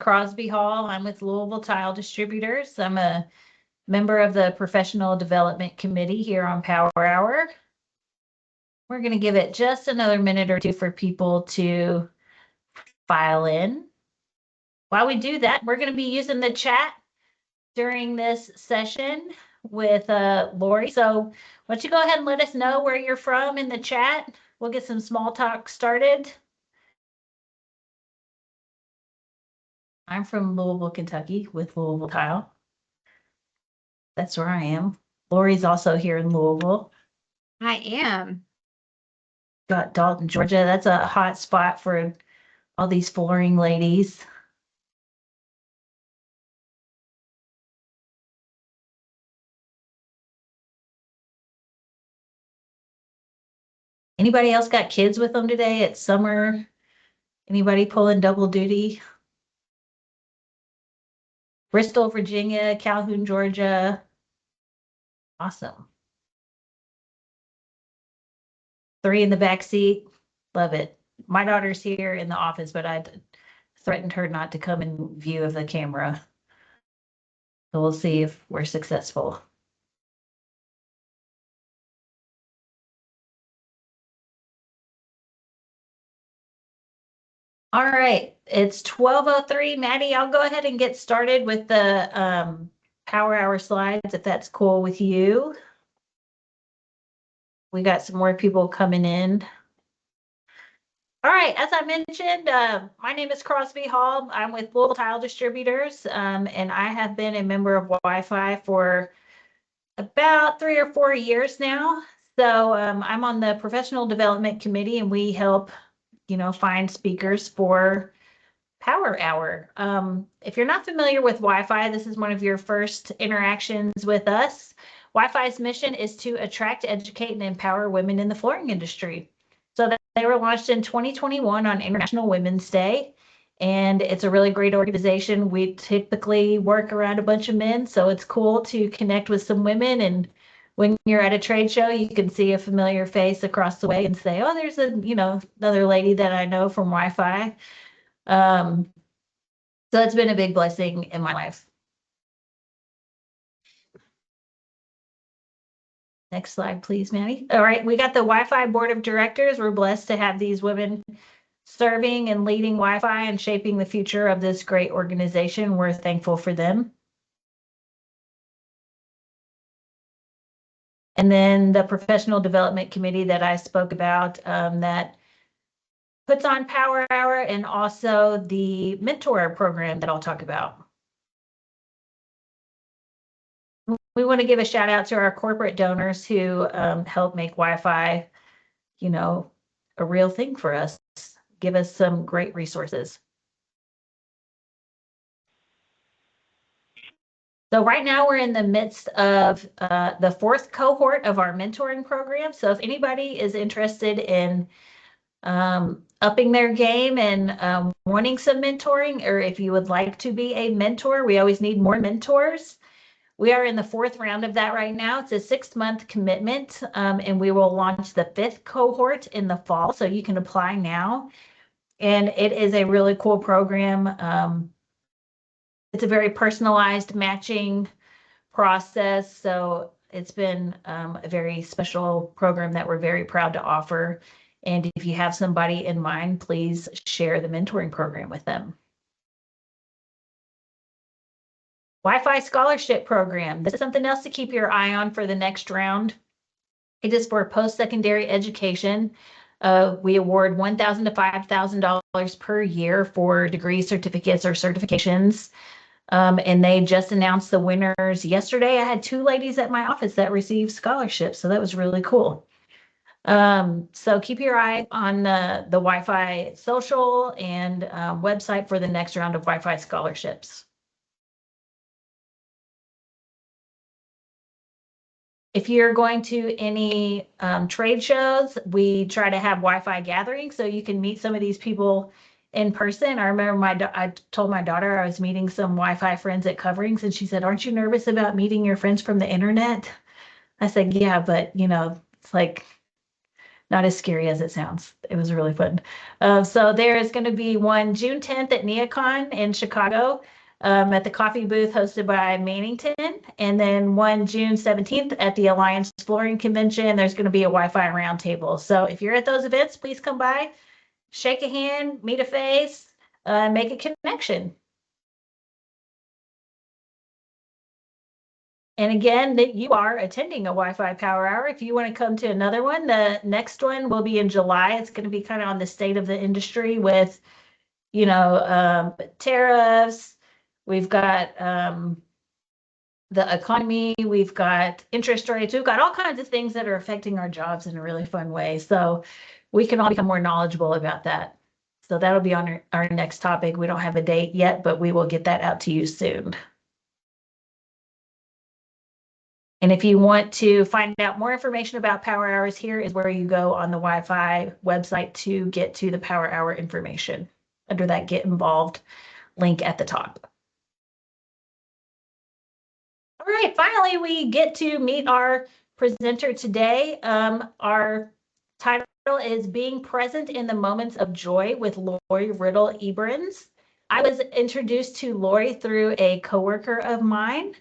Crosby Hall. I'm with Louisville Tile Distributors. I'm a member of the Professional Development Committee here on Power Hour. We're going to give it just another minute or two for people to file in. While we do that, we're going to be using the chat during this session with Lori. So why don't you go ahead and let us know where you're from in the chat. We'll get some small talk started. I'm from Louisville, Kentucky with Louisville Tile. That's where I am. Lori's also here in Louisville. I am. Got Dalton, Georgia. That's a hot spot for all these flooring ladies. Anybody else got kids with them today? It's summer. Anybody pulling double duty? Bristol, Virginia, Calhoun, Georgia. Awesome. 3 in the back seat. Love it. My daughter's here in the office, but I threatened her not to come in view of the camera. So we'll see if we're successful. All right, it's 12:03. Maddie, I'll go ahead and get started with the Power Hour slides, if that's cool with you. We got some more people coming in. All right, as I mentioned, my name is Crosby Hall. I'm with Louisville Tile Distributors, and I have been a member of WIFI for about 3 or 4 years now. So I'm on the Professional Development Committee, and we help, find speakers for Power Hour. If you're not familiar with WIFI, this is one of your first interactions with us. WIFI's mission is to attract, educate, and empower women in the flooring industry. So they were launched in 2021 on International Women's Day, and it's a really great organization. We typically work around a bunch of men, so it's cool to connect with some women. And when you're at a trade show, you can see a familiar face across the way and say, oh, there's another lady that I know from WIFI. So it's been a big blessing in my life. Next slide, please, Maddie. All right, we got the WIFI Board of Directors. We're blessed to have these women serving and leading WIFI and shaping the future of this great organization. We're thankful for them. And then the Professional Development Committee that I spoke about that puts on Power Hour, and also the mentor program that I'll talk about. We want to give a shout out to our corporate donors who help make WIFI, a real thing for us, give us some great resources. So right now we're in the midst of the 4th cohort of our mentoring program. So if anybody is interested in upping their game and wanting some mentoring, or if you would like to be a mentor, we always need more mentors. We are in the 4th round of that right now. It's a 6-month commitment, and we will launch the 5th cohort in the fall, so you can apply now. And it is a really cool program. It's a very personalized matching process, so it's been a very special program that we're very proud to offer. And if you have somebody in mind, please share the mentoring program with them. WIFI Scholarship Program. This is something else to keep your eye on for the next round. It is for post-secondary education. We award $1,000 to $5,000 per year for degrees, certificates, or certifications. And they just announced the winners yesterday. I had 2 ladies at my office that received scholarships, so that was really cool. So keep your eye on the WIFI social and website for the next round of WIFI scholarships. If you're going to any trade shows, we try to have WIFI gatherings so you can meet some of these people in person. I remember I told my daughter I was meeting some WIFI friends at coverings, and she said, "Aren't you nervous about meeting your friends from the internet?" I said, "Yeah, but it's like Not as scary as it sounds. It was really fun. So there is going to be one June 10th at NeoCon in Chicago at the coffee booth hosted by Mannington. And then one June 17th at the Alliance Flooring Convention. There's going to be a Wi-Fi roundtable. So if you're at those events, please come by, shake a hand, meet a face, make a connection. And again, that you are attending a Wi-Fi Power Hour. If you want to come to another one, the next one will be in July. It's going to be kind of on the state of the industry with, tariffs. We've got the economy. We've got interest rates. We've got all kinds of things that are affecting our jobs in a really fun way. So we can all become more knowledgeable about that. So that'll be on our next topic. We don't have a date yet, but we will get that out to you soon. And if you want to find out more information about Power Hours, here is where you go on the Wi-Fi website to get to the Power Hour information under that Get Involved link at the top. All right, finally, we get to meet our presenter today. Our title is Being Present in the Moments of Joy with Lori Riddle Eberenz. I was introduced to Lori through a coworker of mine,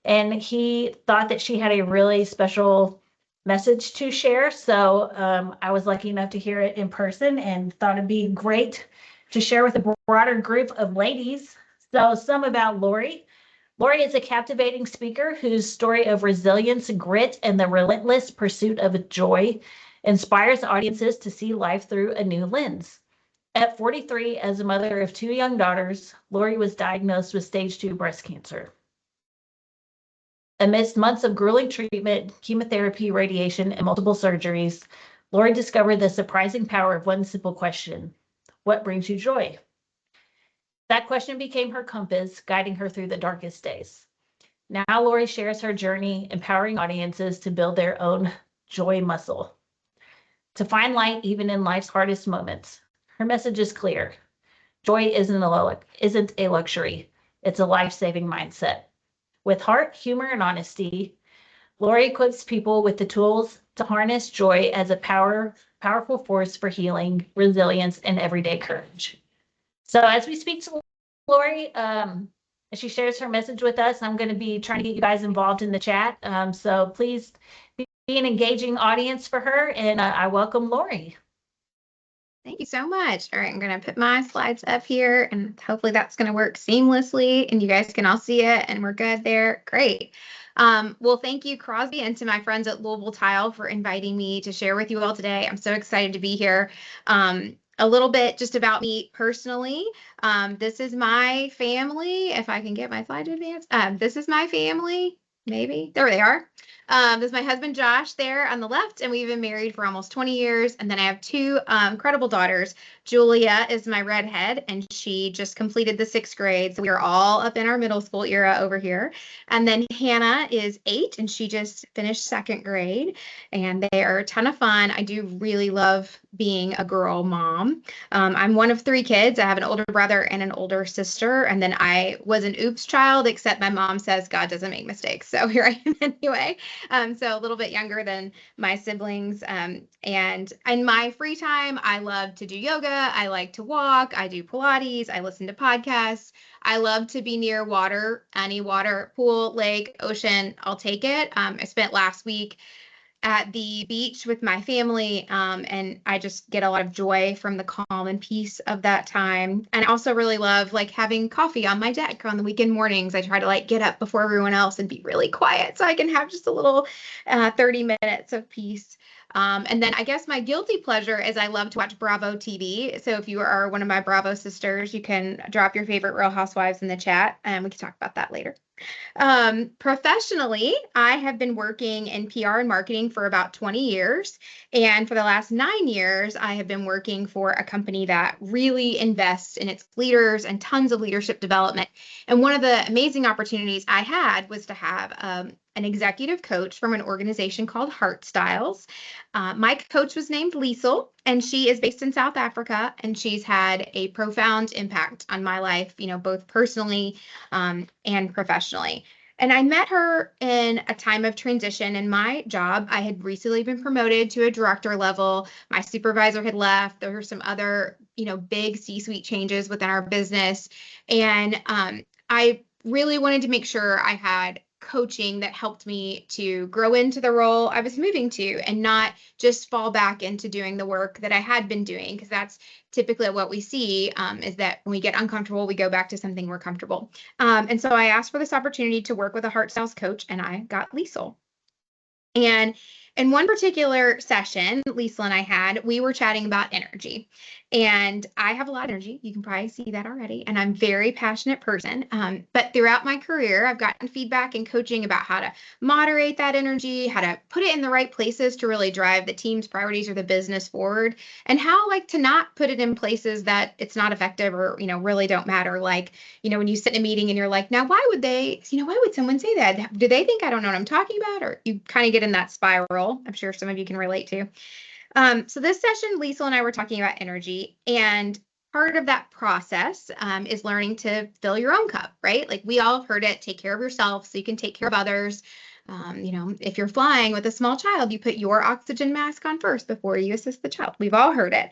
and he thought that she had a really special message to share. So I was lucky enough to hear it in person and thought it'd be great to share with a broader group of ladies. So some about Lori. Lori is a captivating speaker whose story of resilience, grit, and the relentless pursuit of joy inspires audiences to see life through a new lens. At 43, as a mother of 2 young daughters, Lori was diagnosed with stage 2 breast cancer. Amidst months of grueling treatment, chemotherapy, radiation, and multiple surgeries, Lori discovered the surprising power of one simple question: what brings you joy? That question became her compass, guiding her through the darkest days. Now Lori shares her journey, empowering audiences to build their own joy muscle, to find light even in life's hardest moments. Her message is clear. Joy isn't a luxury. It's a life-saving mindset. With heart, humor, and honesty, Lori equips people with the tools to harness joy as a powerful force for healing, resilience, and everyday courage. So as we speak to Lori, as she shares her message with us, I'm going to be trying to get you guys involved in the chat. So please be an engaging audience for her, and I welcome Lori. Thank you so much. All right, I'm going to put my slides up here, and hopefully that's going to work seamlessly, and you guys can all see it, and we're good there. Great. Well, thank you, Crosby, and to my friends at Louisville Tile for inviting me to share with you all today. I'm so excited to be here. A little bit just about me personally. This is my family. If I can get my slide to advance. This is my family. Maybe. There they are. This is my husband, Josh, there on the left, and we've been married for almost 20 years. And then I have 2 incredible daughters. Julia is my redhead, and she just completed the 6th grade. So we are all up in our middle school era over here. And then Hannah is 8, and she just finished 2nd grade. And they are a ton of fun. I do really love being a girl mom. I'm one of 3 kids. I have an older brother and an older sister. And then I was an oops child, except my mom says God doesn't make mistakes. So here I am anyway. So a little bit younger than my siblings. And in my free time, I love to do yoga. I like to walk. I do Pilates. I listen to podcasts. I love to be near water, any water, pool, lake, ocean. I'll take it. I spent last week at the beach with my family, and I just get a lot of joy from the calm and peace of that time. And I also really love having coffee on my deck on the weekend mornings. I try to get up before everyone else and be really quiet so I can have just a little 30 minutes of peace. And then I guess my guilty pleasure is I love to watch Bravo TV. So if you are one of my Bravo sisters, you can drop your favorite Real Housewives in the chat, and we can talk about that later. Professionally, I have been working in PR and marketing for about 20 years. And for the last 9 years, I have been working for a company that really invests in its leaders and tons of leadership development. And one of the amazing opportunities I had was to have an executive coach from an organization called Heart Styles. My coach was named Liesel, and she is based in South Africa, and she's had a profound impact on my life, both personally and professionally. And I met her in a time of transition in my job. I had recently been promoted to a director level. My supervisor had left. There were some other, big C-suite changes within our business. And I really wanted to make sure I had coaching that helped me to grow into the role I was moving to and not just fall back into doing the work that I had been doing, because that's typically what we see, is that when we get uncomfortable, we go back to something we're comfortable. And so I asked for this opportunity to work with a heart styles coach, and I got Liesel. And in one particular session, Lisa and I had, we were chatting about energy. And I have a lot of energy. You can probably see that already. And I'm a very passionate person. But throughout my career, I've gotten feedback and coaching about how to moderate that energy, how to put it in the right places to really drive the team's priorities or the business forward, and how to not put it in places that it's not effective or, really don't matter. Like, when you sit in a meeting and you're like, now, why would someone say that? Do they think I don't know what I'm talking about? Or you kind of get in that spiral. I'm sure some of you can relate to. So this session, Lisa and I were talking about energy, and part of that process is learning to fill your own cup, right? Like, we all have heard it, take care of yourself so you can take care of others. If you're flying with a small child, you put your oxygen mask on first before you assist the child. We've all heard it.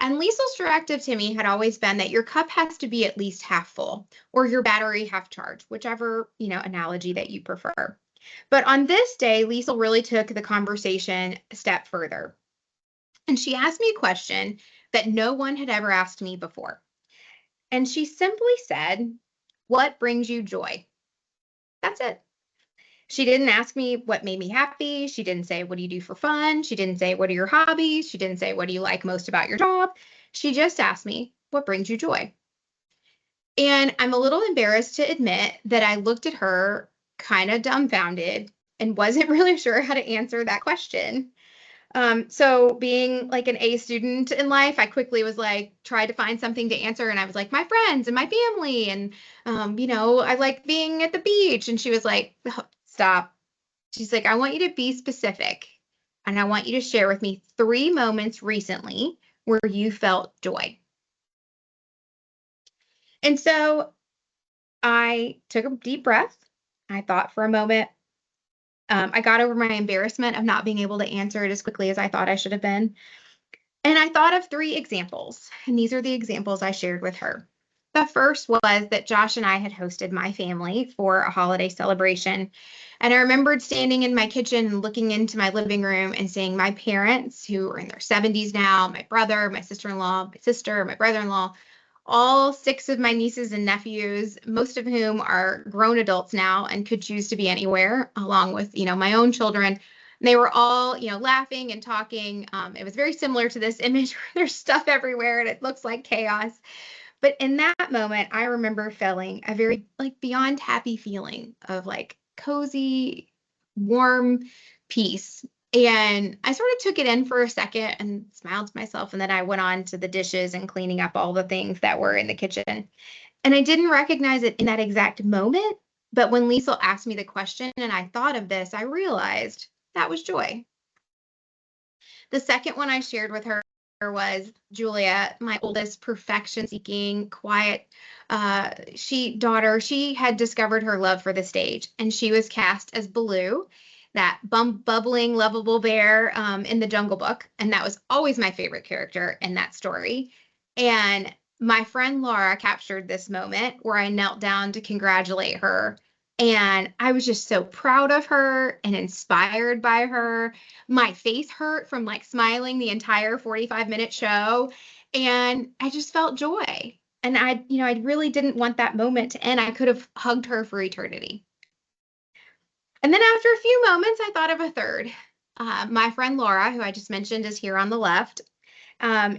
And Liesel's directive to me had always been that your cup has to be at least half full, or your battery half charged, whichever, analogy that you prefer. But on this day, Liesel really took the conversation a step further. And she asked me a question that no one had ever asked me before. And she simply said, "What brings you joy?" That's it. She didn't ask me what made me happy. She didn't say, "What do you do for fun?" She didn't say, "What are your hobbies?" She didn't say, "What do you like most about your job?" She just asked me, "What brings you joy?" And I'm a little embarrassed to admit that I looked at her kind of dumbfounded and wasn't really sure how to answer that question. So being like an A student in life, I quickly was like, tried to find something to answer. And I was like, my friends and my family. And, I like being at the beach. And she was like, "Oh, stop." She's like, "I want you to be specific. And I want you to share with me 3 moments recently where you felt joy." And so I took a deep breath. I thought for a moment. I got over my embarrassment of not being able to answer it as quickly as I thought I should have been. And I thought of 3 examples, and these are the examples I shared with her. The first was that Josh and I had hosted my family for a holiday celebration. And I remembered standing in my kitchen and looking into my living room and seeing my parents, who are in their 70s now, my brother, my sister-in-law, my sister, my brother-in-law, all 6 of my nieces and nephews, most of whom are grown adults now and could choose to be anywhere, along with, my own children. They were all, laughing and talking. It was very similar to this image where there's stuff everywhere and it looks like chaos. But in that moment, I remember feeling a very beyond happy feeling of cozy, warm peace. And I sort of took it in for a second and smiled to myself. And then I went on to the dishes and cleaning up all the things that were in the kitchen. And I didn't recognize it in that exact moment. But when Liesel asked me the question and I thought of this, I realized that was joy. The second one I shared with her was Julia, my oldest perfection-seeking, quiet daughter. She had discovered her love for the stage, and she was cast as Baloo, that bubbling, lovable bear in the Jungle Book. And that was always my favorite character in that story. And my friend Laura captured this moment where I knelt down to congratulate her. And I was just so proud of her and inspired by her. My face hurt from smiling the entire 45-minute show. And I just felt joy. And I really didn't want that moment to end. I could have hugged her for eternity. And then after a few moments, I thought of a third. My friend Laura, who I just mentioned is here on the left,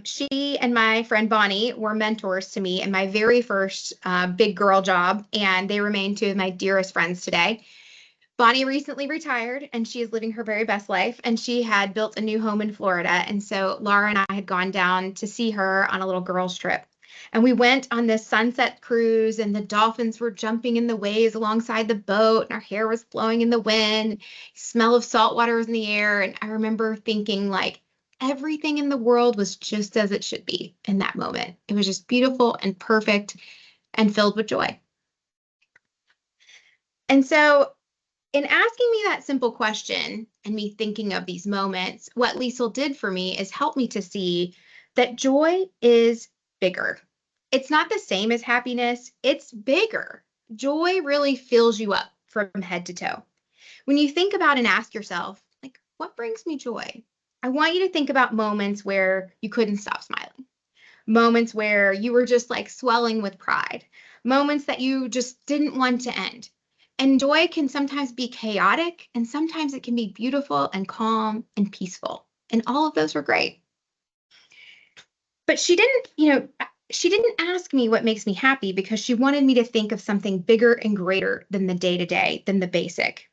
she and my friend Bonnie were mentors to me in my very first big girl job, and they remain 2 of my dearest friends today. Bonnie recently retired, and she is living her very best life, and she had built a new home in Florida. And so Laura and I had gone down to see her on a little girls' trip. And we went on this sunset cruise, and the dolphins were jumping in the waves alongside the boat, and our hair was blowing in the wind. Smell of salt water was in the air. And I remember thinking everything in the world was just as it should be in that moment. It was just beautiful and perfect and filled with joy. And so in asking me that simple question and me thinking of these moments, what Liesl did for me is help me to see that joy is bigger. It's not the same as happiness, it's bigger. Joy really fills you up from head to toe. When you think about and ask yourself, like, what brings me joy? I want you to think about moments where you couldn't stop smiling, moments where you were just like swelling with pride, moments that you just didn't want to end. And joy can sometimes be chaotic, and sometimes it can be beautiful and calm and peaceful. And all of those were great. But she didn't ask me what makes me happy because she wanted me to think of something bigger and greater than the day to day, than the basic.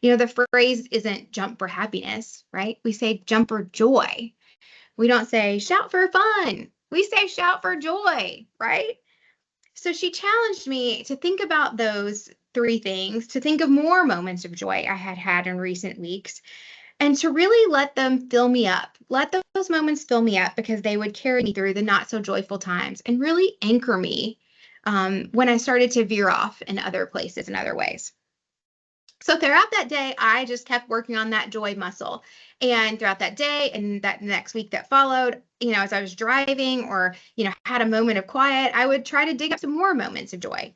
The phrase isn't jump for happiness, right? We say jump for joy. We don't say shout for fun. We say shout for joy, right? So she challenged me to think about those three things, to think of more moments of joy I had had in recent weeks, and to really let them fill me up. Let those moments fill me up because they would carry me through the not so joyful times and really anchor me when I started to veer off in other places and other ways. So throughout that day, I just kept working on that joy muscle. And throughout that day and that next week that followed, as I was driving or, had a moment of quiet, I would try to dig up some more moments of joy.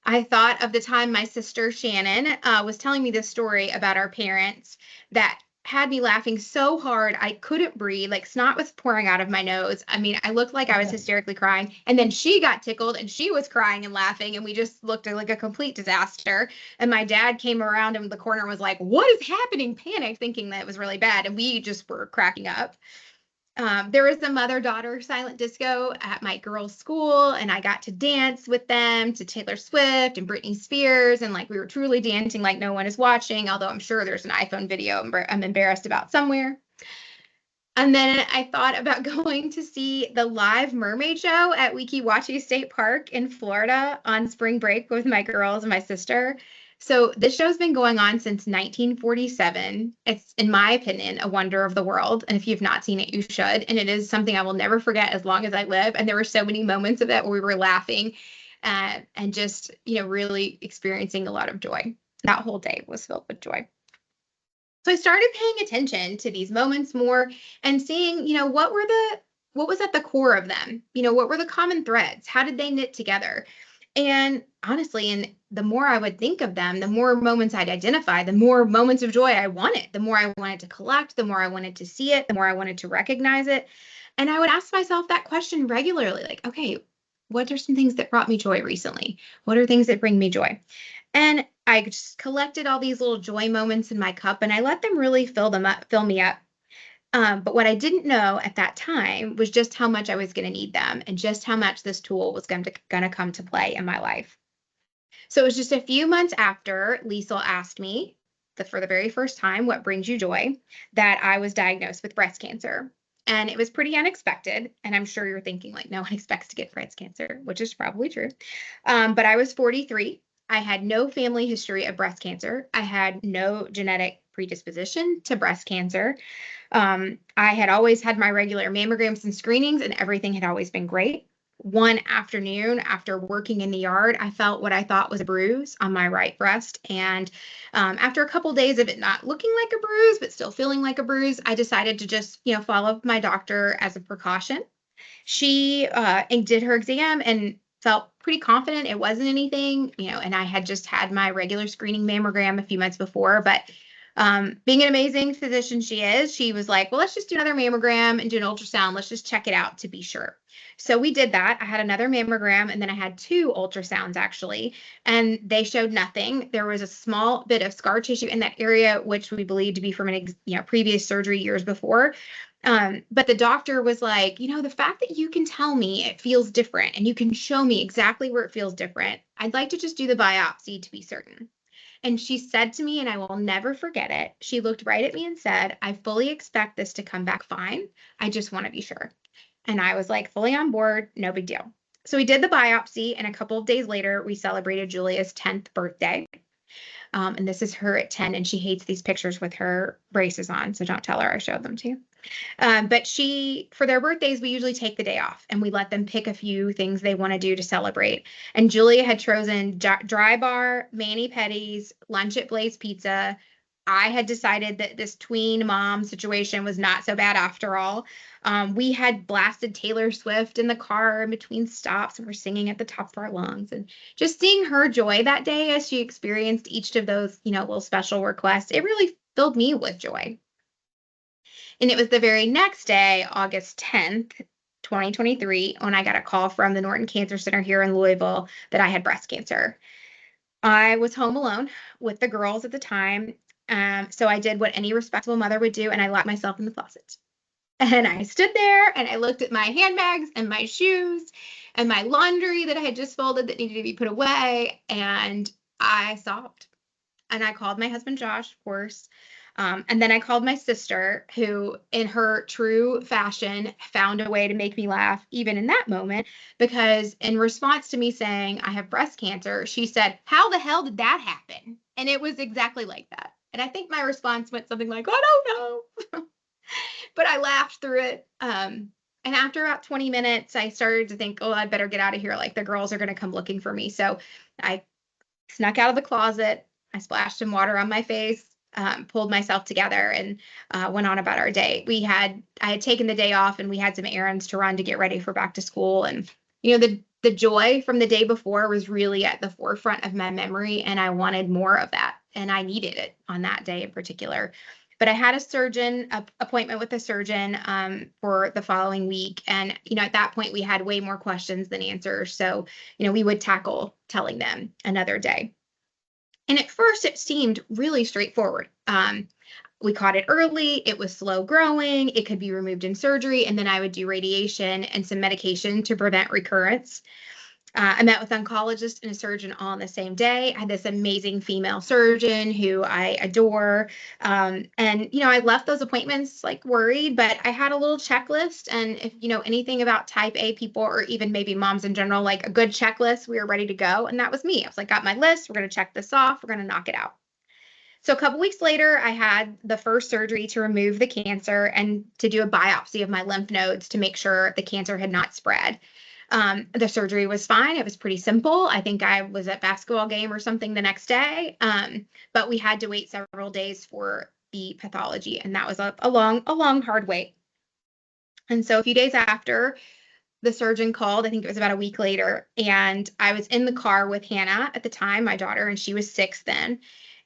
I thought of the time my sister Shannon was telling me this story about our parents that had me laughing so hard I couldn't breathe, like snot was pouring out of my nose. I mean, I looked like I was hysterically crying. And then she got tickled and she was crying and laughing, and we just looked like a complete disaster. And my dad came around in the corner and was like, "What is happening?" Panicked, thinking that it was really bad. And we just were cracking up. There was a mother-daughter silent disco at my girls' school, and I got to dance with them to Taylor Swift and Britney Spears, and like we were truly dancing like no one is watching, although I'm sure there's an iPhone video I'm embarrassed about somewhere. And then I thought about going to see the live mermaid show at Weeki Wachee State Park in Florida on spring break with my girls and my sister. So this show's been going on since 1947. It's, in my opinion, a wonder of the world. And if you've not seen it, you should. And it is something I will never forget as long as I live. And there were so many moments of it where we were laughing and just, really experiencing a lot of joy. That whole day was filled with joy. So I started paying attention to these moments more and seeing, what was at the core of them? What were the common threads? How did they knit together? And honestly, and the more I would think of them, the more moments I'd identify, the more moments of joy I wanted, the more I wanted to collect, the more I wanted to see it, the more I wanted to recognize it. And I would ask myself that question regularly, like, okay, what are some things that brought me joy recently? What are things that bring me joy? And I just collected all these little joy moments in my cup and I let them really fill me up. But what I didn't know at that time was just how much I was going to need them and just how much this tool was going to come to play in my life. So it was just a few months after Liesl asked me for the very first time, what brings you joy, that I was diagnosed with breast cancer. And it was pretty unexpected. And I'm sure you're thinking like, no one expects to get breast cancer, which is probably true. But I was 43. I had no family history of breast cancer. I had no genetic predisposition to breast cancer. I had always had my regular mammograms and screenings, and everything had always been great. One afternoon, after working in the yard, I felt what I thought was a bruise on my right breast. And after a couple days of it not looking like a bruise, but still feeling like a bruise, I decided to just, follow my doctor as a precaution. She did her exam and felt pretty confident it wasn't anything, and I had just had my regular screening mammogram a few months before. But being an amazing physician she was like, well, let's just do another mammogram and do an ultrasound. Let's just check it out to be sure. So we did that. I had another mammogram and then I had 2 ultrasounds actually, and they showed nothing. There was a small bit of scar tissue in that area, which we believe to be from an previous surgery years before. But the doctor was like, the fact that you can tell me it feels different and you can show me exactly where it feels different, I'd like to just do the biopsy to be certain. And she said to me, and I will never forget it, she looked right at me and said, I fully expect this to come back fine. I just want to be sure. And I was like, fully on board, no big deal. So we did the biopsy, and a couple of days later, we celebrated Julia's 10th birthday. And this is her at 10, and she hates these pictures with her braces on, so don't tell her I showed them to you. But for their birthdays, we usually take the day off and we let them pick a few things they want to do to celebrate. And Julia had chosen dry bar, mani-pedis, lunch at Blaze Pizza. I had decided that this tween mom situation was not so bad after all. We had blasted Taylor Swift in the car in between stops and we're singing at the top of our lungs. And just seeing her joy that day as she experienced each of those, little special requests, it really filled me with joy. And it was the very next day, August 10th, 2023, when I got a call from the Norton Cancer Center here in Louisville that I had breast cancer. I was home alone with the girls at the time. So I did what any respectable mother would do, and I locked myself in the closet. And I stood there and I looked at my handbags and my shoes and my laundry that I had just folded that needed to be put away. And I sobbed. And I called my husband, Josh, of course. And then I called my sister, who in her true fashion found a way to make me laugh even in that moment, because in response to me saying I have breast cancer, she said, "How the hell did that happen?" And it was exactly like that. And I think my response went something like, "I don't know." But I laughed through it. And after about 20 minutes, I started to think, oh, I'd better get out of here. Like the girls are going to come looking for me. So I snuck out of the closet. I splashed some water on my face, pulled myself together, and went on about our day. I had taken the day off, and we had some errands to run to get ready for back to school. And the joy from the day before was really at the forefront of my memory, and I wanted more of that, and I needed it on that day in particular. But I had a appointment with a surgeon for the following week. And, at that point, we had way more questions than answers. So, we would tackle telling them another day. And at first, it seemed really straightforward. We caught it early. It was slow growing. It could be removed in surgery. And then I would do radiation and some medication to prevent recurrence. I met with an oncologist and a surgeon all on the same day. I had this amazing female surgeon who I adore. And, I left those appointments like worried, but I had a little checklist. And if you know anything about type A people, or even maybe moms in general, like a good checklist, we were ready to go. And that was me. I was like, got my list. We're going to check this off. We're going to knock it out. So a couple weeks later, I had the first surgery to remove the cancer and to do a biopsy of my lymph nodes to make sure the cancer had not spread. The surgery was fine. It was pretty simple. I think I was at a basketball game or something the next day. But we had to wait several days for the pathology, and that was a long, hard wait. And so a few days after, the surgeon called. I think it was about a week later, and I was in the car with Hannah at the time, my daughter, and she was 6 then.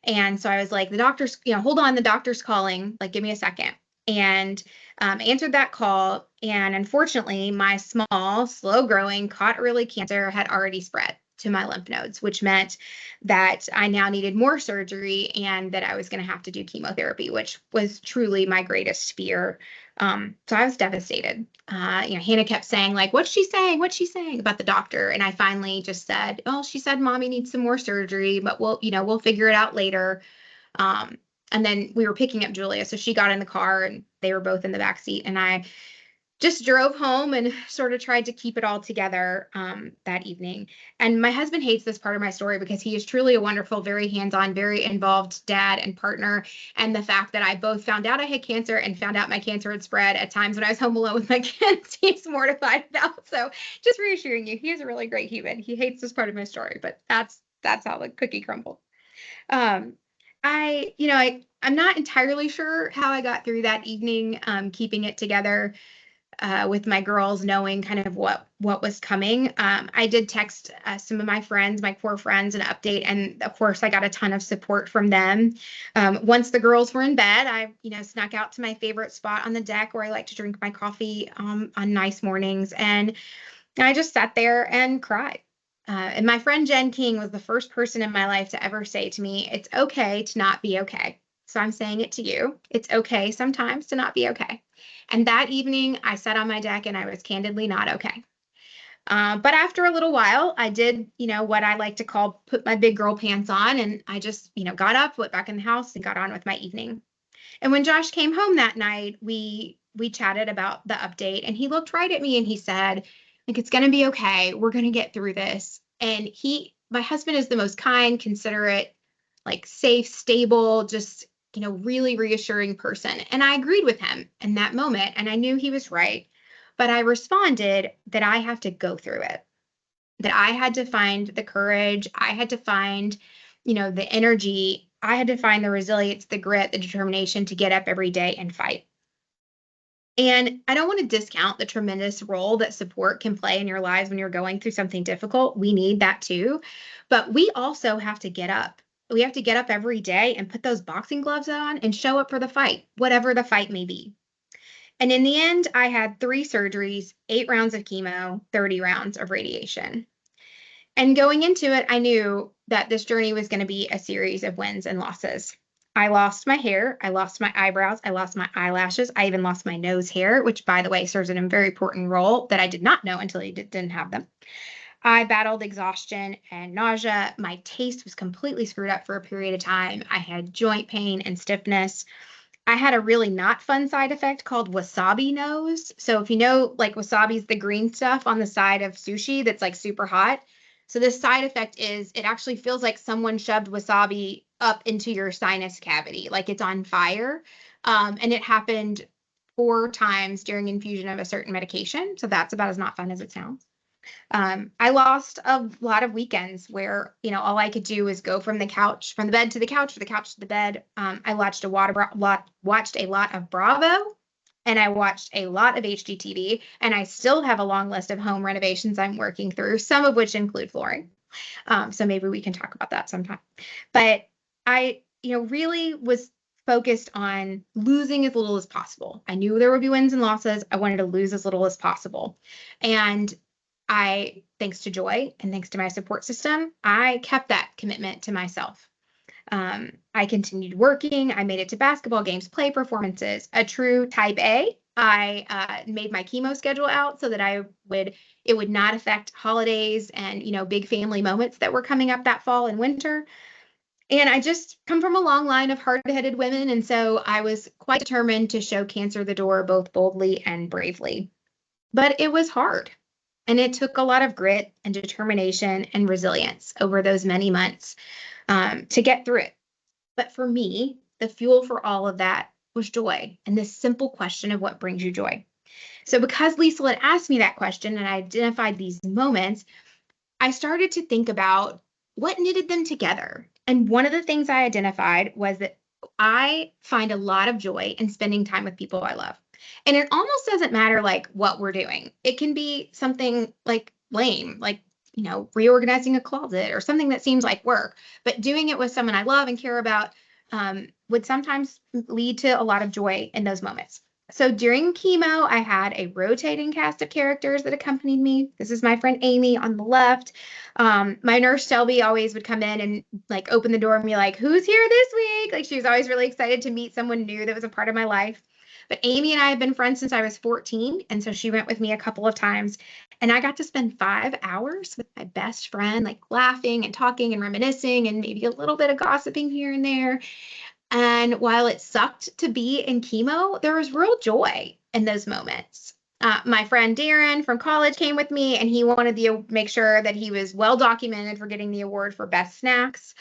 And so I was like, the doctor's, hold on, the doctor's calling. Like, give me a second. And answered that call. And unfortunately, my small, slow-growing, caught early cancer had already spread to my lymph nodes, which meant that I now needed more surgery and that I was going to have to do chemotherapy, which was truly my greatest fear. So I was devastated. Hannah kept saying, like, what's she saying? What's she saying about the doctor? And I finally just said, oh, she said mommy needs some more surgery, but we'll figure it out later. And then we were picking up Julia. So she got in the car and they were both in the back seat. And I just drove home and sort of tried to keep it all together that evening. And my husband hates this part of my story because he is truly a wonderful, very hands-on, very involved dad and partner. And the fact that I both found out I had cancer and found out my cancer had spread at times when I was home alone with my kids, he's mortified about. So just reassuring you, he is a really great human. He hates this part of my story, but that's how the cookie crumbled. I'm not entirely sure how I got through that evening, keeping it together with my girls, knowing kind of what was coming. I did text some of my friends, my core friends, an update, and of course I got a ton of support from them. Once the girls were in bed, I snuck out to my favorite spot on the deck where I like to drink my coffee on nice mornings, and I just sat there and cried. And my friend Jen King was the first person in my life to ever say to me, "It's okay to not be okay." So I'm saying it to you. It's okay sometimes to not be okay. And that evening, I sat on my deck and I was candidly not okay. But after a little while, I did, what I like to call put my big girl pants on. And I just, got up, went back in the house and got on with my evening. And when Josh came home that night, we chatted about the update, and he looked right at me and he said, like, it's going to be okay. We're going to get through this. And my husband is the most kind, considerate, like safe, stable, just really reassuring person. And I agreed with him in that moment, and I knew he was right. But I responded that I have to go through it, that I had to find the courage. I had to find, the energy. I had to find the resilience, the grit, the determination to get up every day and fight. And I don't want to discount the tremendous role that support can play in your lives when you're going through something difficult. We need that too. But we also have to get up. We have to get up every day and put those boxing gloves on and show up for the fight, whatever the fight may be. And in the end, I had 3 surgeries, 8 rounds of chemo, 30 rounds of radiation. And going into it, I knew that this journey was going to be a series of wins and losses. I lost my hair, I lost my eyebrows, I lost my eyelashes, I even lost my nose hair, which, by the way, serves in a very important role that I did not know until I didn't have them. I battled exhaustion and nausea. My taste was completely screwed up for a period of time. I had joint pain and stiffness. I had a really not fun side effect called wasabi nose. So if you know, like, wasabi is the green stuff on the side of sushi that's like super hot. So this side effect is it actually feels like someone shoved wasabi up into your sinus cavity, like it's on fire. And it happened 4 times during infusion of a certain medication. So that's about as not fun as it sounds. I lost a lot of weekends where, all I could do was go from the bed to the couch, from the couch to the bed. I watched a lot of Bravo, and I watched a lot of HGTV, and I still have a long list of home renovations I'm working through, some of which include flooring. So maybe we can talk about that sometime. But I, really was focused on losing as little as possible. I knew there would be wins and losses. I wanted to lose as little as possible. And thanks to Joy and thanks to my support system, I kept that commitment to myself. I continued working. I made it to basketball games, play performances, a true type A. I made my chemo schedule out so that it would not affect holidays and, big family moments that were coming up that fall and winter. And I just come from a long line of hard-headed women. And so I was quite determined to show cancer the door, both boldly and bravely. But it was hard. And it took a lot of grit and determination and resilience over those many months to get through it. But for me, the fuel for all of that was joy and this simple question of what brings you joy. So because Lisa had asked me that question and I identified these moments, I started to think about what knitted them together. And one of the things I identified was that I find a lot of joy in spending time with people I love. And it almost doesn't matter like what we're doing. It can be something like lame, like, reorganizing a closet or something that seems like work, but doing it with someone I love and care about would sometimes lead to a lot of joy in those moments. So during chemo, I had a rotating cast of characters that accompanied me. This is my friend Amy on the left. My nurse Shelby always would come in and like open the door and be like, "Who's here this week?" Like she was always really excited to meet someone new that was a part of my life. But Amy and I have been friends since I was 14. And so she went with me a couple of times. And I got to spend 5 hours with my best friend, like laughing and talking and reminiscing and maybe a little bit of gossiping here and there. And while it sucked to be in chemo, there was real joy in those moments. My friend Darren from college came with me, and he wanted to make sure that he was well documented for getting the award for best snacks.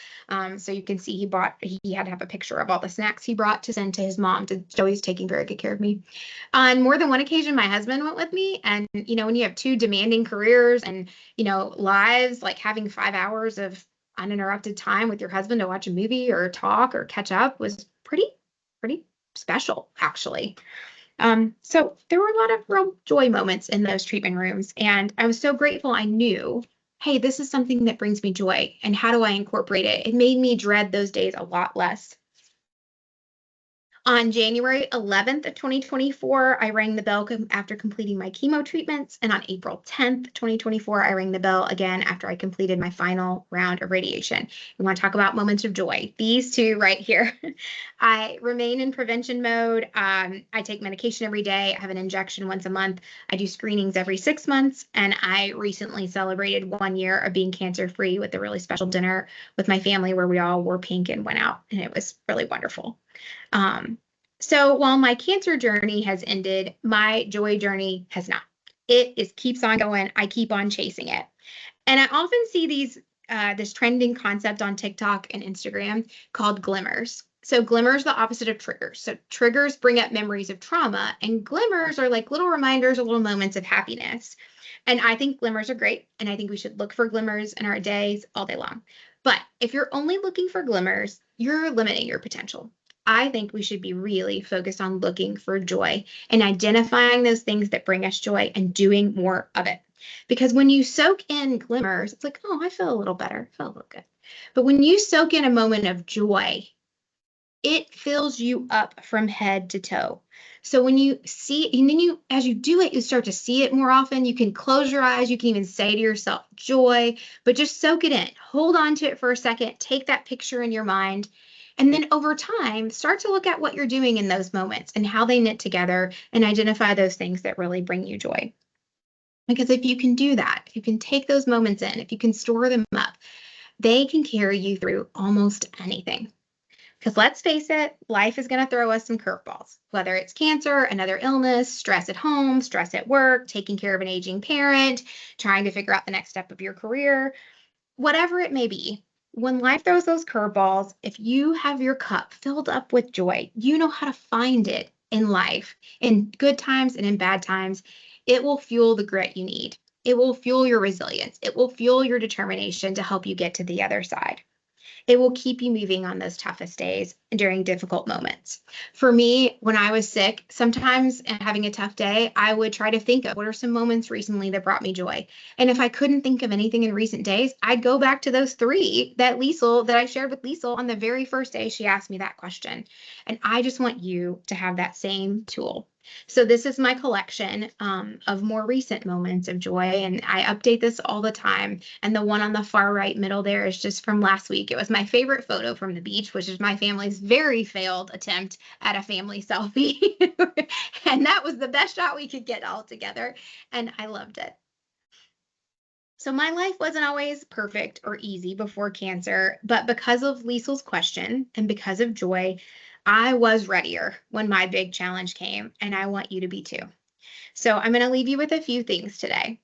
So you can see he had to have a picture of all the snacks he brought to send to his mom to show he's taking very good care of me. On more than one occasion, my husband went with me. And, when you have 2 demanding careers and, lives, like having 5 hours of uninterrupted time with your husband to watch a movie or talk or catch up was pretty special, actually. So there were a lot of real joy moments in those treatment rooms. And I was so grateful. I knew, hey, this is something that brings me joy. And how do I incorporate it? It made me dread those days a lot less. On January 11th of 2024, I rang the bell after completing my chemo treatments. And on April 10th, 2024, I rang the bell again after I completed my final round of radiation. We want to talk about moments of joy. These 2 right here. I remain in prevention mode. I take medication every day. I have an injection once a month. I do screenings every 6 months. And I recently celebrated 1 year of being cancer-free with a really special dinner with my family where we all wore pink and went out. And it was really wonderful. So while my cancer journey has ended, my joy journey has not. It keeps on going. I keep on chasing it. And I often see this trending concept on TikTok and Instagram called glimmers. So glimmers the opposite of triggers. So triggers bring up memories of trauma, and glimmers are like little reminders or little moments of happiness. And I think glimmers are great, and I think we should look for glimmers in our days all day long. But if you're only looking for glimmers, you're limiting your potential. I think we should be really focused on looking for joy and identifying those things that bring us joy and doing more of it. Because when you soak in glimmers, it's like, oh, I feel a little better, I feel a little good. But when you soak in a moment of joy, it fills you up from head to toe. So when you see, and then as you do it, you start to see it more often. You can close your eyes. You can even say to yourself, joy, but just soak it in. Hold on to it for a second. Take that picture in your mind. And then over time, start to look at what you're doing in those moments and how they knit together and identify those things that really bring you joy. Because if you can do that, if you can take those moments in, if you can store them up, they can carry you through almost anything. Because let's face it, life is going to throw us some curveballs, whether it's cancer, another illness, stress at home, stress at work, taking care of an aging parent, trying to figure out the next step of your career, whatever it may be. When life throws those curveballs, if you have your cup filled up with joy, you know how to find it in life, in good times and in bad times. It will fuel the grit you need. It will fuel your resilience. It will fuel your determination to help you get to the other side. It will keep you moving on those toughest days during difficult moments. For me, when I was sick, sometimes having a tough day, I would try to think of what are some moments recently that brought me joy. And if I couldn't think of anything in recent days, I'd go back to those three that I shared with Liesel on the very first day she asked me that question. And I just want you to have that same tool. So this is my collection of more recent moments of joy, and I update this all the time. And the one on the far right middle there is just from last week. It was my favorite photo from the beach, which is my family's very failed attempt at a family selfie. And that was the best shot we could get all together, and I loved it. So my life wasn't always perfect or easy before cancer, but because of Liesel's question and because of joy, I was readier when my big challenge came, and I want you to be too. So I'm going to leave you with a few things today.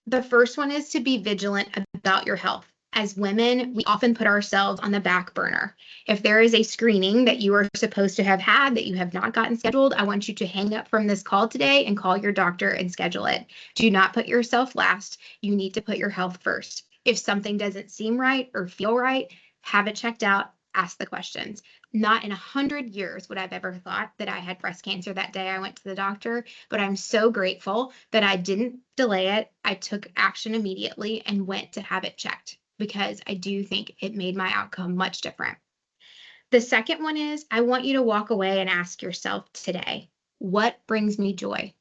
The first one is to be vigilant about your health. As women, we often put ourselves on the back burner. If there is a screening that you are supposed to have had that you have not gotten scheduled, I want you to hang up from this call today and call your doctor and schedule it. Do not put yourself last. You need to put your health first. If something doesn't seem right or feel right, have it checked out. Ask the questions. Not in 100 years would I've ever thought that I had breast cancer that day I went to the doctor, but I'm so grateful that I didn't delay it. I took action immediately and went to have it checked because I do think it made my outcome much different. The second one is I want you to walk away and ask yourself today, what brings me joy?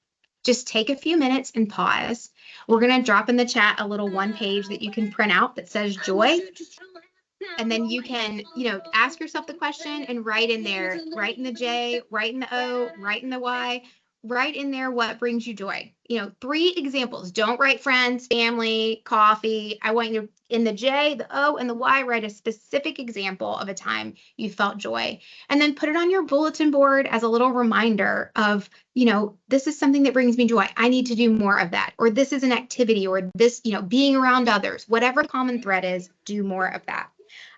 Just take a few minutes and pause. We're going to drop in the chat a little one page that you can print out that says joy. And then you can, ask yourself the question and write in there, write in the J, write in the O, write in the Y, write in there what brings you joy. 3 examples. Don't write friends, family, coffee. I want you to, in the J, the O, and the Y, write a specific example of a time you felt joy. And then put it on your bulletin board as a little reminder of, this is something that brings me joy. I need to do more of that. Or this is an activity, or this, being around others. Whatever the common thread is, do more of that.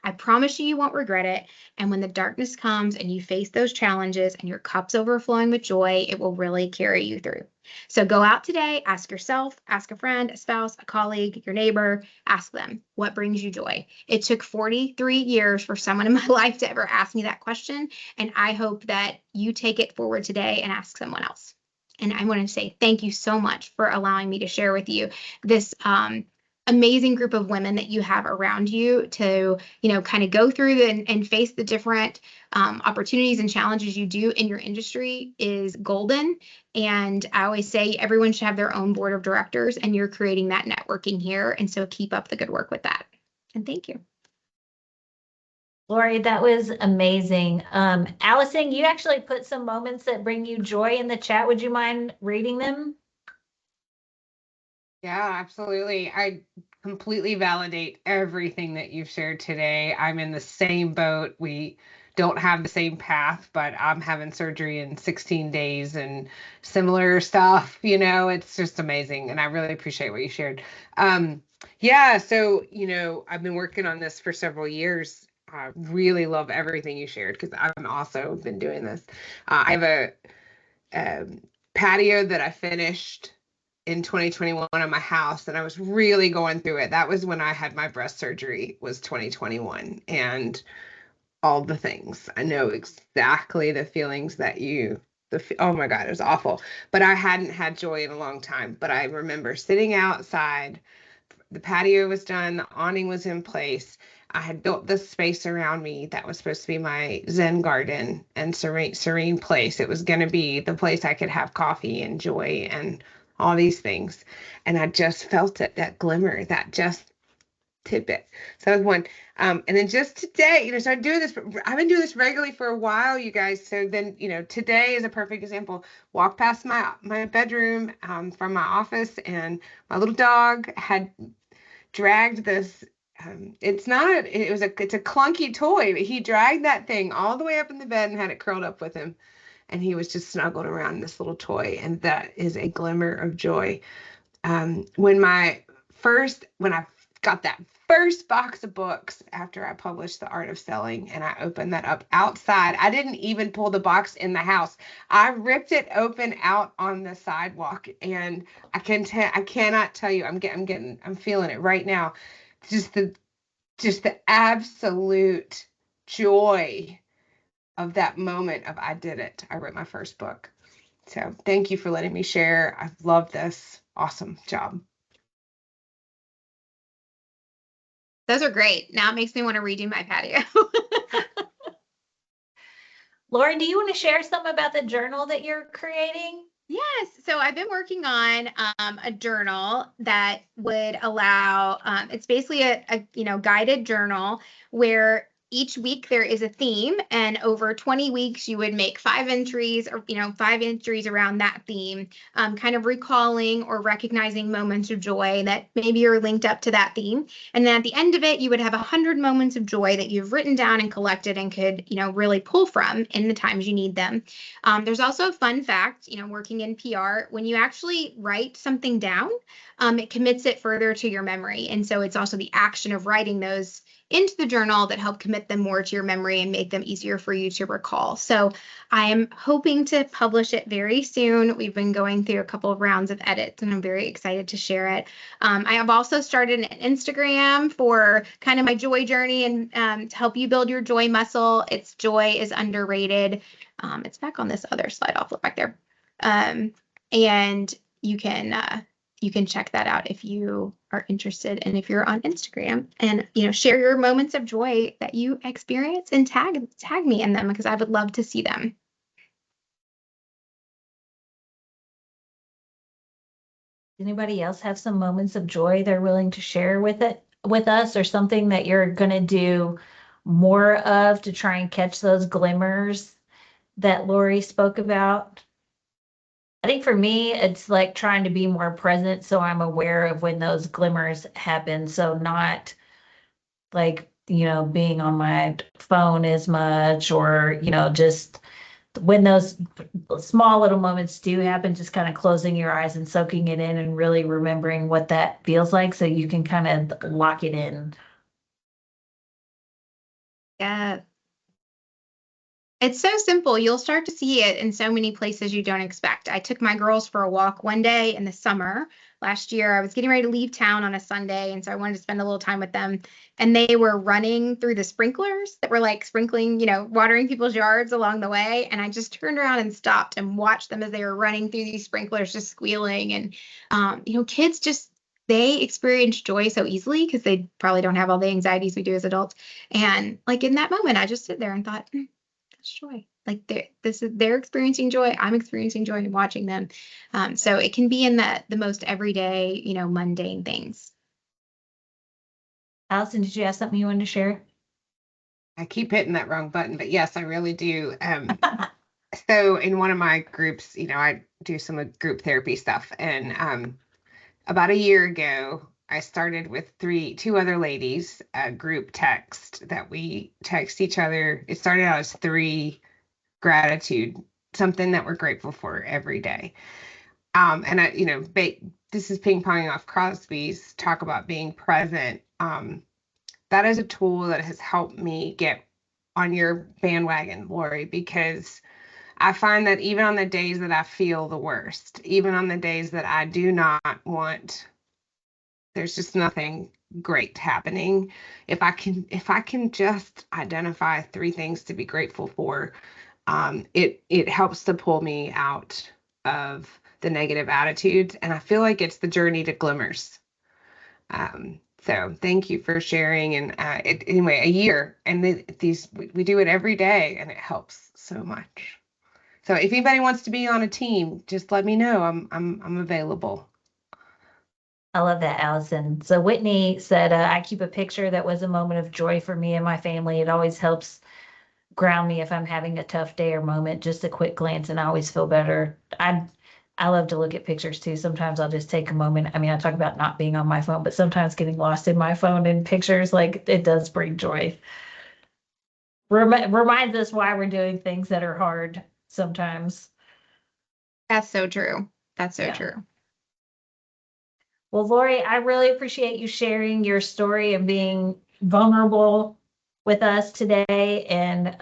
I promise you won't regret it. And when the darkness comes and you face those challenges and your cup's overflowing with joy, it will really carry you through. So go out today, ask yourself, ask a friend, a spouse, a colleague, your neighbor, ask them, what brings you joy? It took 43 years for someone in my life to ever ask me that question. And I hope that you take it forward today and ask someone else. And I want to say thank you so much for allowing me to share with you this amazing group of women that you have around you to, kind of go through and face the different opportunities and challenges you do in your industry is golden. And I always say everyone should have their own board of directors, and you're creating that networking here. And so keep up the good work with that. And thank you. Lori, that was amazing. Allison, you actually put some moments that bring you joy in the chat. Would you mind reading them? Yeah, absolutely. I completely validate everything that you've shared today. I'm in the same boat. We don't have the same path, but I'm having surgery in 16 days and similar stuff. It's just amazing. And I really appreciate what you shared. Yeah, so, I've been working on this for several years. I really love everything you shared because I've also been doing this. I have a patio that I finished in 2021 on my house, and I was really going through it. That was when I had my breast surgery, was 2021, and all the things. I know exactly the feelings that oh my God, it was awful. But I hadn't had joy in a long time. But I remember sitting outside, the patio was done, the awning was in place. I had built this space around me that was supposed to be my Zen garden and serene place. It was going to be the place I could have coffee and joy and all these things. And I just felt it, that glimmer, that just tidbit. So that was one. And then just today, so I'm doing this, I've been doing this regularly for a while, you guys. So then, today is a perfect example. Walk past my bedroom from my office, and my little dog had dragged this. It's a clunky toy, but he dragged that thing all the way up in the bed and had it curled up with him. And he was just snuggled around this little toy. And that is a glimmer of joy. When I got that first box of books after I published The Art of Selling, and I opened that up outside, I didn't even pull the box in the house. I ripped it open out on the sidewalk, and I cannot tell you, I'm feeling it right now. Just the absolute joy of that moment of I did it. I wrote my first book. So thank you for letting me share. I love this. Awesome job. Those are great. Now it makes me want to redo my patio. Lauren, do you want to share something about the journal that you're creating? Yes. So I've been working on a journal that would allow, it's basically a guided journal where each week there is a theme, and over 20 weeks you would make 5 entries, or 5 entries around that theme, kind of recalling or recognizing moments of joy that maybe are linked up to that theme. And then at the end of it, you would have 100 moments of joy that you've written down and collected and could really pull from in the times you need them. There's also a fun fact, working in PR, when you actually write something down, it commits it further to your memory. And so it's also the action of writing those into the journal that help commit them more to your memory and make them easier for you to recall. So I am hoping to publish it very soon. We've been going through a couple of rounds of edits, and I'm very excited to share it. I have also started an Instagram for kind of my joy journey and to help you build your joy muscle. It's Joy is Underrated. It's back on this other slide. I'll flip back there. And you can check that out if you are interested, and if you're on Instagram, and share your moments of joy that you experience and tag me in them, because I would love to see them. Anybody else have some moments of joy they're willing to share with us, or something that you're going to do more of to try and catch those glimmers that Lori spoke about? I think for me, it's like trying to be more present, so I'm aware of when those glimmers happen. So not like, being on my phone as much, or, just when those small little moments do happen, just kind of closing your eyes and soaking it in and really remembering what that feels like, so you can kind of lock it in. Yeah. It's so simple. You'll start to see it in so many places you don't expect. I took my girls for a walk one day in the summer last year. I was getting ready to leave town on a Sunday, and so I wanted to spend a little time with them. And they were running through the sprinklers that were like sprinkling, watering people's yards along the way. And I just turned around and stopped and watched them as they were running through these sprinklers, just squealing. And, kids they experience joy so easily because they probably don't have all the anxieties we do as adults. And like in that moment, I just stood there and thought, joy. Like they're experiencing joy. I'm experiencing joy in watching them. So it can be in the most everyday, mundane things. Allison, did you have something you wanted to share? I keep hitting that wrong button, but yes, I really do. So in one of my groups, I do some group therapy stuff, and about a year ago, I started with two other ladies, a group text that we text each other. It started out as 3 gratitude, something that we're grateful for every day. And this is ping ponging off Crosby's talk about being present. that is a tool that has helped me get on your bandwagon, Lori, because I find that even on the days that I feel the worst, even on the days that I do not want, there's just nothing great happening. If I can just identify 3 things to be grateful for, it helps to pull me out of the negative attitudes. And I feel like it's the journey to glimmers. So thank you for sharing. And anyway, a year, and we do it every day, and it helps so much. So if anybody wants to be on a team, just let me know. I'm available. I love that, Allison. So Whitney said, I keep a picture that was a moment of joy for me and my family. It always helps ground me if I'm having a tough day or moment. Just a quick glance, and I always feel better. I love to look at pictures too. Sometimes I'll just take a moment. I mean, I talk about not being on my phone, but sometimes getting lost in my phone in pictures, like it does bring joy. Reminds us why we're doing things that are hard sometimes. That's so true. That's so Yeah. true. Well, Lori, I really appreciate you sharing your story and being vulnerable with us today, and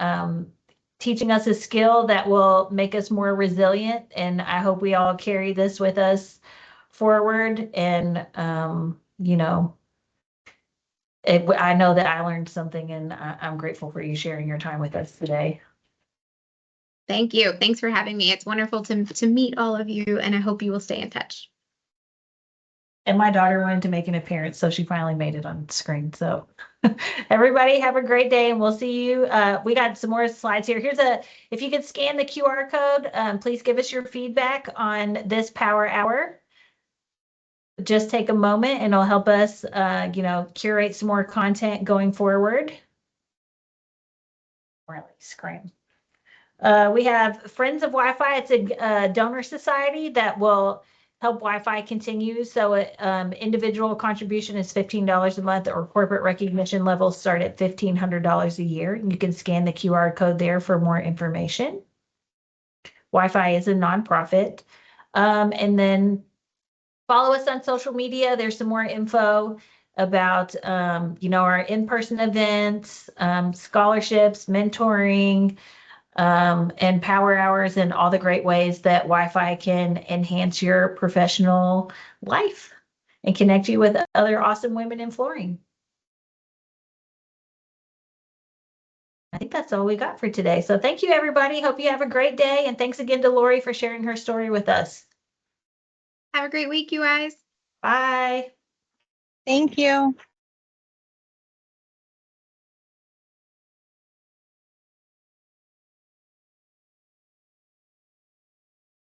teaching us a skill that will make us more resilient. And I hope we all carry this with us forward. And, I know that I learned something, and I'm grateful for you sharing your time with us today. Thank you. Thanks for having me. It's wonderful to meet all of you, and I hope you will stay in touch. And my daughter wanted to make an appearance, so she finally made it on screen. So everybody have a great day, and we'll see you. We got some more slides here. If you could scan the QR code, please give us your feedback on this Power Hour. Just take a moment, and it'll help us, curate some more content going forward. Really scream. We have Friends of Wi-Fi. It's a donor society that will help Wi-Fi continue. So individual contribution is $15 a month, or corporate recognition levels start at $1,500 a year. You can scan the QR code there for more information. Wi-Fi is a nonprofit. And then follow us on social media. There's some more info about, our in-person events, scholarships, mentoring, and power hours, and all the great ways that Wi-Fi can enhance your professional life and connect you with other awesome women in flooring. I think that's all we got for today. So thank you, everybody. Hope you have a great day. And thanks again to Lori for sharing her story with us. Have a great week, you guys. Bye. Thank you.